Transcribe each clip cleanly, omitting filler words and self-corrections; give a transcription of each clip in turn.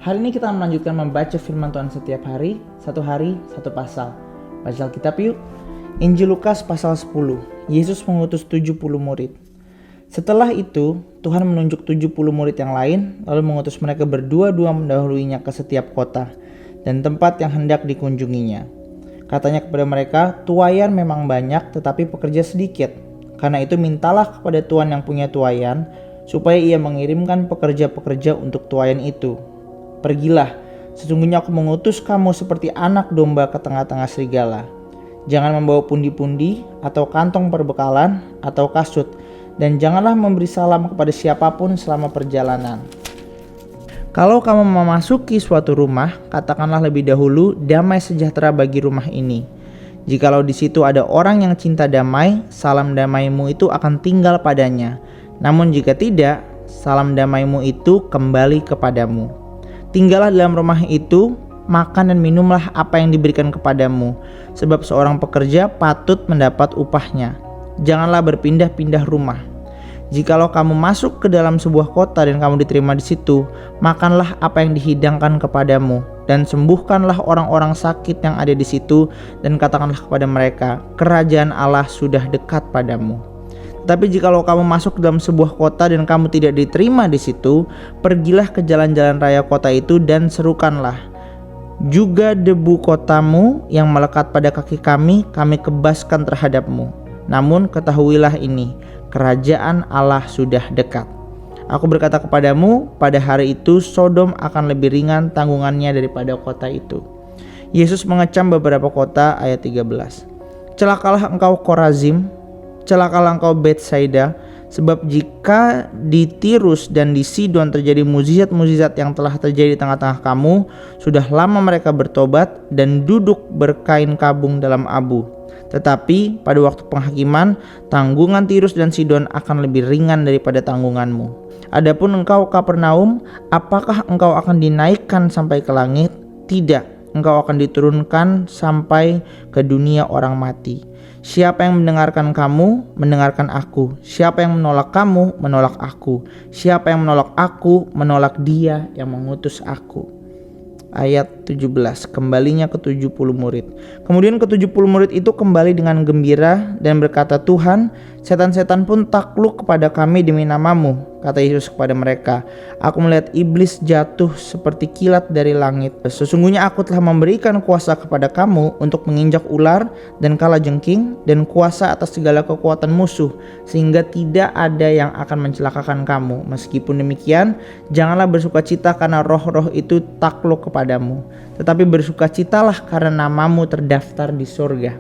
Hari ini kita melanjutkan membaca firman Tuhan setiap hari, satu pasal. Baca Alkitab yuk. Injil Lukas pasal 10. Yesus mengutus 70 murid. Setelah itu, Tuhan menunjuk 70 murid yang lain, lalu mengutus mereka berdua-dua mendahuluinya ke setiap kota dan tempat yang hendak dikunjunginya. Katanya kepada mereka, tuaian memang banyak tetapi pekerja sedikit. Karena itu mintalah kepada Tuhan yang punya tuaian, supaya ia mengirimkan pekerja-pekerja untuk tuaian itu. Pergilah, sesungguhnya aku mengutus kamu seperti anak domba ke tengah-tengah serigala. Jangan membawa pundi-pundi, atau kantong perbekalan, atau kasut, dan janganlah memberi salam kepada siapapun selama perjalanan. Kalau kamu memasuki suatu rumah, katakanlah lebih dahulu, damai sejahtera bagi rumah ini. Jikalau di situ ada orang yang cinta damai, salam damaimu itu akan tinggal padanya. Namun jika tidak, salam damaimu itu kembali kepadamu. Tinggallah dalam rumah itu, makan dan minumlah apa yang diberikan kepadamu, sebab seorang pekerja patut mendapat upahnya. Janganlah berpindah-pindah rumah. Jikalau kamu masuk ke dalam sebuah kota dan kamu diterima di situ, makanlah apa yang dihidangkan kepadamu, dan sembuhkanlah orang-orang sakit yang ada di situ, dan katakanlah kepada mereka, kerajaan Allah sudah dekat padamu. Tapi jikalau kamu masuk ke dalam sebuah kota dan kamu tidak diterima di situ, pergilah ke jalan-jalan raya kota itu dan serukanlah, juga debu kotamu yang melekat pada kaki kami kebaskan terhadapmu. Namun ketahuilah ini, kerajaan Allah sudah dekat. Aku berkata kepadamu, pada hari itu Sodom akan lebih ringan tanggungannya daripada kota itu. Yesus mengecam beberapa kota, ayat 13. Celakalah engkau Korazim, celakalah engkau Betsaida, sebab jika di Tirus dan di Sidon terjadi mukjizat-mukjizat yang telah terjadi di tengah-tengah kamu, sudah lama mereka bertobat dan duduk berkain kabung dalam abu. Tetapi pada waktu penghakiman, tanggungan Tirus dan Sidon akan lebih ringan daripada tanggunganmu. Adapun engkau Kapernaum, apakah engkau akan dinaikkan sampai ke langit? Tidak, engkau akan diturunkan sampai ke dunia orang mati. Siapa yang mendengarkan kamu, mendengarkan aku. Siapa yang menolak kamu, menolak aku. Siapa yang menolak aku, menolak dia yang mengutus aku. Ayat 17, kembalinya ke 70 murid. Kemudian ke 70 murid itu kembali dengan gembira dan berkata, Tuhan, setan-setan pun takluk kepada kami demi namamu. Kata Yesus kepada mereka, aku melihat iblis jatuh seperti kilat dari langit. Sesungguhnya aku telah memberikan kuasa kepada kamu untuk menginjak ular dan kalajengking dan kuasa atas segala kekuatan musuh, sehingga tidak ada yang akan mencelakakan kamu. Meskipun demikian, janganlah bersukacita karena roh-roh itu takluk kepadamu, tetapi bersukacitalah karena namamu terdaftar di surga.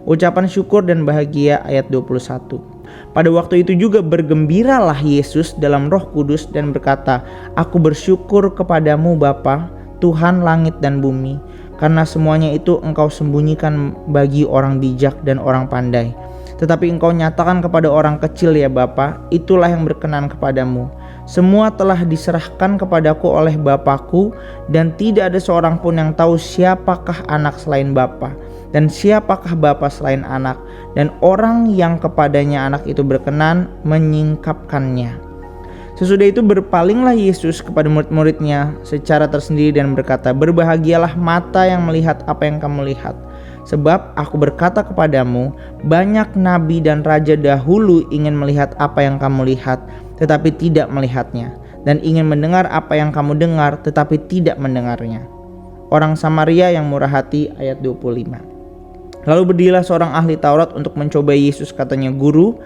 Ucapan syukur dan bahagia, ayat 21. Pada waktu itu juga bergembiralah Yesus dalam Roh Kudus dan berkata, aku bersyukur kepadamu Bapa, Tuhan langit dan bumi, karena semuanya itu engkau sembunyikan bagi orang bijak dan orang pandai. Tetapi engkau nyatakan kepada orang kecil ya Bapa, itulah yang berkenan kepadamu. Semua telah diserahkan kepadaku oleh Bapakku, dan tidak ada seorang pun yang tahu siapakah anak selain Bapa, dan siapakah Bapa selain anak, dan orang yang kepadanya anak itu berkenan menyingkapkannya. Sesudah itu berpalinglah Yesus kepada murid-muridnya secara tersendiri dan berkata, berbahagialah mata yang melihat apa yang kamu lihat. Sebab aku berkata kepadamu, banyak nabi dan raja dahulu ingin melihat apa yang kamu lihat, tetapi tidak melihatnya, dan ingin mendengar apa yang kamu dengar, tetapi tidak mendengarnya. Orang Samaria yang murah hati, ayat 25. Lalu berdirilah seorang ahli Taurat untuk mencobai Yesus, katanya, Guru,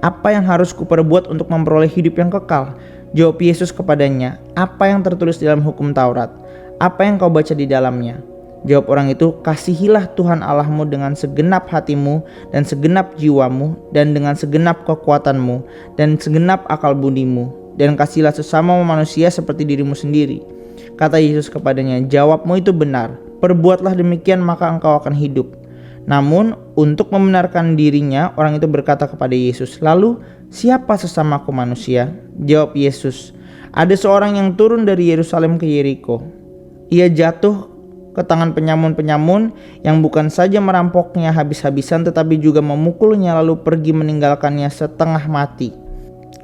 apa yang harus kuperbuat untuk memperoleh hidup yang kekal? Jawab Yesus kepadanya, apa yang tertulis dalam hukum Taurat? Apa yang kau baca di dalamnya? Jawab orang itu, kasihilah Tuhan Allahmu dengan segenap hatimu dan segenap jiwamu dan dengan segenap kekuatanmu dan segenap akal budimu, dan kasihilah sesama manusia seperti dirimu sendiri. Kata Yesus kepadanya, jawabmu itu benar, perbuatlah demikian maka engkau akan hidup. Namun untuk membenarkan dirinya, orang itu berkata kepada Yesus, lalu siapa sesamaku manusia? Jawab Yesus, ada seorang yang turun dari Yerusalem ke Yeriko. Ia jatuh ke tangan penyamun-penyamun yang bukan saja merampoknya habis-habisan, tetapi juga memukulnya lalu pergi meninggalkannya setengah mati.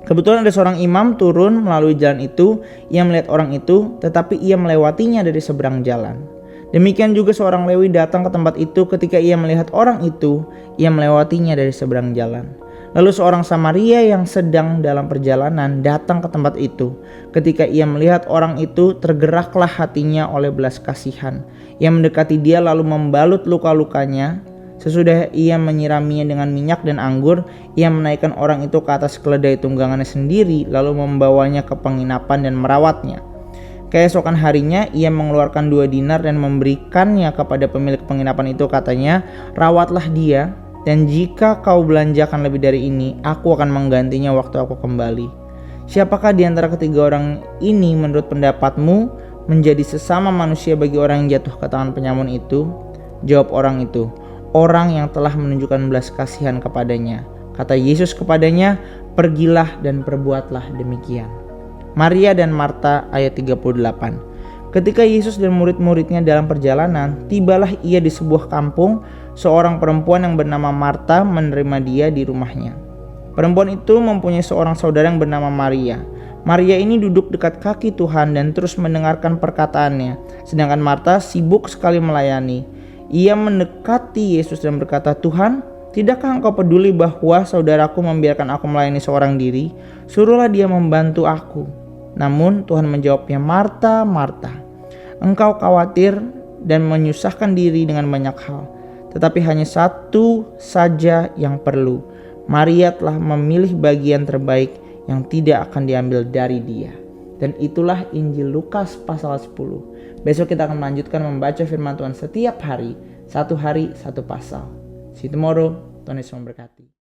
Kebetulan ada seorang imam turun melalui jalan itu. Ia melihat orang itu, tetapi ia melewatinya dari seberang jalan. Demikian juga seorang Lewi datang ke tempat itu. Ketika ia melihat orang itu, ia melewatinya dari seberang jalan. Lalu seorang Samaria yang sedang dalam perjalanan datang ke tempat itu. Ketika ia melihat orang itu, tergeraklah hatinya oleh belas kasihan. Ia mendekati dia lalu membalut luka-lukanya. Sesudah ia menyiraminya dengan minyak dan anggur, ia menaikkan orang itu ke atas keledai tunggangannya sendiri, lalu membawanya ke penginapan dan merawatnya. Keesokan harinya ia mengeluarkan 2 dinar dan memberikannya kepada pemilik penginapan itu. Katanya, "Rawatlah dia, dan jika kau belanjakan lebih dari ini, aku akan menggantinya waktu aku kembali." Siapakah di antara ketiga orang ini menurut pendapatmu menjadi sesama manusia bagi orang yang jatuh ke tangan penyamun itu? Jawab orang itu, "Orang yang telah menunjukkan belas kasihan kepadanya." Kata Yesus kepadanya, "Pergilah dan perbuatlah demikian." Maria dan Marta ayat 38. Ketika Yesus dan murid-muridnya dalam perjalanan, tibalah ia di sebuah kampung. Seorang perempuan yang bernama Marta menerima dia di rumahnya. Perempuan itu mempunyai seorang saudara yang bernama Maria. Maria ini duduk dekat kaki Tuhan dan terus mendengarkan perkataannya, sedangkan Marta sibuk sekali melayani. Ia mendekati Yesus dan berkata, "Tuhan, tidakkah engkau peduli bahwa saudaraku membiarkan aku melayani seorang diri? Suruhlah dia membantu aku." Namun Tuhan menjawabnya, "Marta, Marta, engkau khawatir dan menyusahkan diri dengan banyak hal. Tetapi hanya satu saja yang perlu. Maria telah memilih bagian terbaik yang tidak akan diambil dari dia." Dan itulah Injil Lukas pasal 10. Besok kita akan melanjutkan membaca firman Tuhan setiap hari, satu pasal. See you tomorrow. Tuhan Yesus memberkati.